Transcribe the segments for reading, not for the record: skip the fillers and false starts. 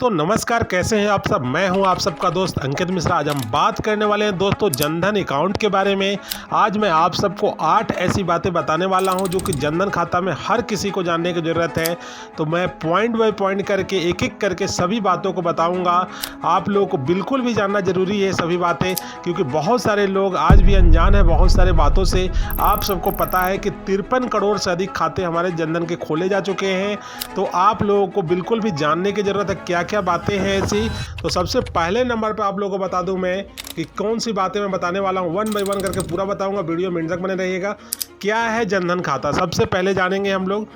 तो नमस्कार, कैसे हैं आप सब। मैं हूं आप सबका दोस्त अंकित मिश्रा। आज हम बात करने वाले हैं दोस्तों जनधन अकाउंट के बारे में। आज मैं आप सबको 8 ऐसी बातें बताने वाला हूं जो कि जनधन खाता में हर किसी को जानने की ज़रूरत है। तो मैं पॉइंट बाय पॉइंट करके एक एक करके सभी बातों को बताऊंगा। आप लोगों को बिल्कुल भी जानना ज़रूरी है सभी बातें, क्योंकि बहुत सारे लोग आज भी अनजान हैं बहुत सारे बातों से। आप सबको पता है कि 53 करोड़ से अधिक खाते हमारे जनधन के खोले जा चुके हैं। तो आप लोगों को बिल्कुल भी जानने की ज़रूरत है क्या क्या बातें हैं ऐसी। तो सबसे पहले नंबर पर आप लोगों को बता दूं मैं कि कौन सी बातें मैं बताने वाला हूं। 1 बाय 1 करके पूरा बताऊंगा, वीडियो में तक बने रहिएगा। क्या है जनधन खाता, सबसे पहले जानेंगे हम लोग।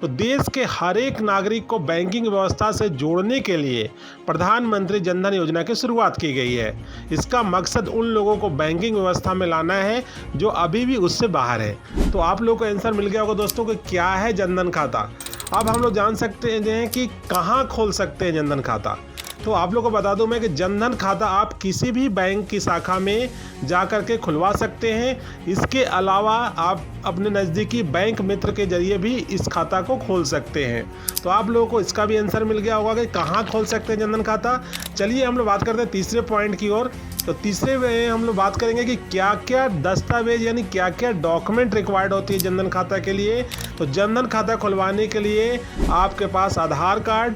तो देश के हर एक नागरिक को बैंकिंग व्यवस्था से जोड़ने के लिए प्रधानमंत्री जनधन योजना की शुरुआत की गई है। इसका मकसद उन लोगों को बैंकिंग व्यवस्था में लाना है जो अभी भी उससे बाहर है। तो आप लोगों को आंसर मिल गया होगा दोस्तों कि क्या है जनधन खाता। अब हम लोग जान सकते हैं कि कहाँ खोल सकते हैं जनधन खाता। तो आप लोगों को बता दूं मैं कि जनधन खाता आप किसी भी बैंक की शाखा में जा कर के खुलवा सकते हैं। इसके अलावा आप अपने नज़दीकी बैंक मित्र के जरिए भी इस खाता को खोल सकते हैं। तो आप लोगों को इसका भी आंसर मिल गया होगा कि कहाँ खोल सकते हैं जनधन खाता। चलिए हम लोग बात करते हैं तीसरे पॉइंट की ओर। तो तीसरे में हम लोग बात करेंगे कि क्या क्या दस्तावेज यानी क्या क्या डॉक्यूमेंट रिक्वायर्ड होती है जनधन खाता के लिए। तो जनधन खाता खुलवाने के लिए आपके पास आधार कार्ड,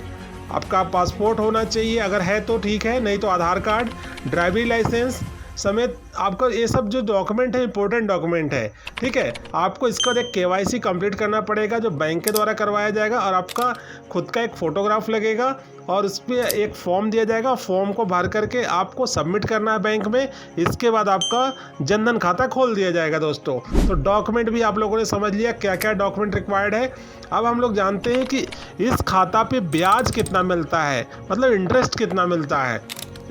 आपका पासपोर्ट होना चाहिए, अगर है तो ठीक है, नहीं तो आधार कार्ड, ड्राइविंग लाइसेंस समेत आपका ये सब जो डॉक्यूमेंट है इंपॉर्टेंट डॉक्यूमेंट है, ठीक है। आपको इसका एक KYC कंप्लीट करना पड़ेगा जो बैंक के द्वारा करवाया जाएगा, और आपका खुद का एक फ़ोटोग्राफ लगेगा और उस पर एक फॉर्म दिया जाएगा। फॉर्म को भर करके आपको सबमिट करना है बैंक में। इसके बाद आपका जनधन खाता खोल दिया जाएगा दोस्तों। तो डॉक्यूमेंट भी आप लोगों ने समझ लिया क्या क्या डॉक्यूमेंट रिक्वायर्ड है। अब हम लोग जानते हैं कि इस खाता पे ब्याज कितना मिलता है, मतलब इंटरेस्ट कितना मिलता है।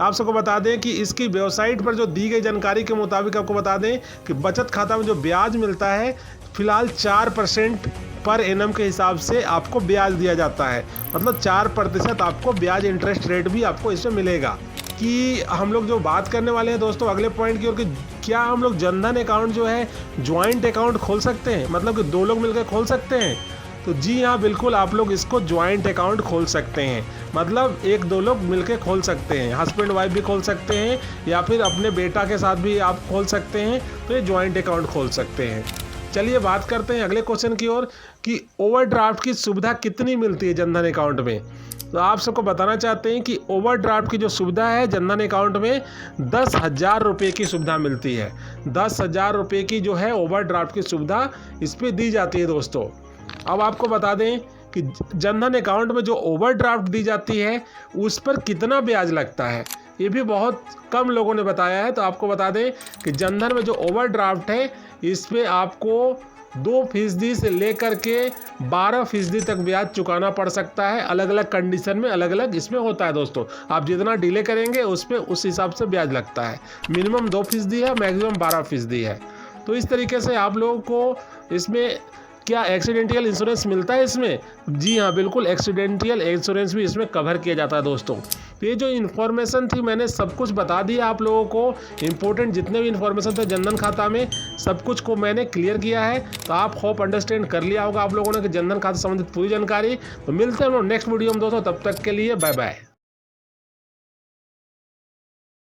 आप सबको बता दें कि इसकी वेबसाइट पर जो दी गई जानकारी के मुताबिक आपको बता दें कि बचत खाता में जो ब्याज मिलता है फिलहाल 4% पर एनम के हिसाब से आपको ब्याज दिया जाता है। मतलब 4% आपको ब्याज इंटरेस्ट रेट भी आपको इसमें मिलेगा। कि हम लोग जो बात करने वाले हैं दोस्तों अगले पॉइंट की ओर कि क्या हम लोग जनधन अकाउंट जो है ज्वाइंट अकाउंट खोल सकते हैं, मतलब कि 2 लोग मिलकर खोल सकते हैं। तो जी हाँ, बिल्कुल आप लोग इसको ज्वाइंट अकाउंट खोल सकते हैं। मतलब 1-2 लोग मिलके खोल सकते हैं, हस्बैंड वाइफ भी खोल सकते हैं या फिर अपने बेटा के साथ भी आप खोल सकते हैं। तो ये ज्वाइंट अकाउंट खोल सकते हैं। चलिए बात करते हैं अगले क्वेश्चन की ओर कि ओवरड्राफ्ट की सुविधा कितनी मिलती है जनधन अकाउंट में। तो आप सबको बताना चाहते हैं कि ओवरड्राफ्ट की जो सुविधा है जनधन अकाउंट में 10,000 रुपये की सुविधा मिलती है। 10,000 रुपये की जो है ओवरड्राफ्ट की सुविधा इस पर दी जाती है दोस्तों। अब आपको बता दें कि जनधन अकाउंट में जो ओवरड्राफ्ट दी जाती है उस पर कितना ब्याज लगता है, ये भी बहुत कम लोगों ने बताया है। तो आपको बता दें कि जनधन में जो ओवरड्राफ्ट है इस पे आपको 2% से लेकर के 12% तक ब्याज चुकाना पड़ सकता है। अलग अलग कंडीशन में अलग अलग इसमें होता है दोस्तों। आप जितना डिले करेंगे उस पर उस हिसाब से ब्याज लगता है। मिनिमम 2% है, मैक्सिमम 12% है। तो इस तरीके से आप लोगों को इसमें क्या एक्सीडेंटल इंश्योरेंस मिलता है इसमें। जी हाँ, बिल्कुल एक्सीडेंटल इंश्योरेंस भी इसमें कवर किया जाता है दोस्तों। तो ये जो इन्फॉर्मेशन थी मैंने सब कुछ बता दिया आप लोगों को। इंपॉर्टेंट जितने भी इन्फॉर्मेशन थे जनधन खाता में सब कुछ को मैंने क्लियर किया है। तो आप होप अंडरस्टैंड कर लिया होगा आप लोगों ने कि जनधन खाता से संबंधित पूरी जानकारी। तो मिलते हैं हम लोग नेक्स्ट वीडियो में दोस्तों, तब तक के लिए बाय बाय।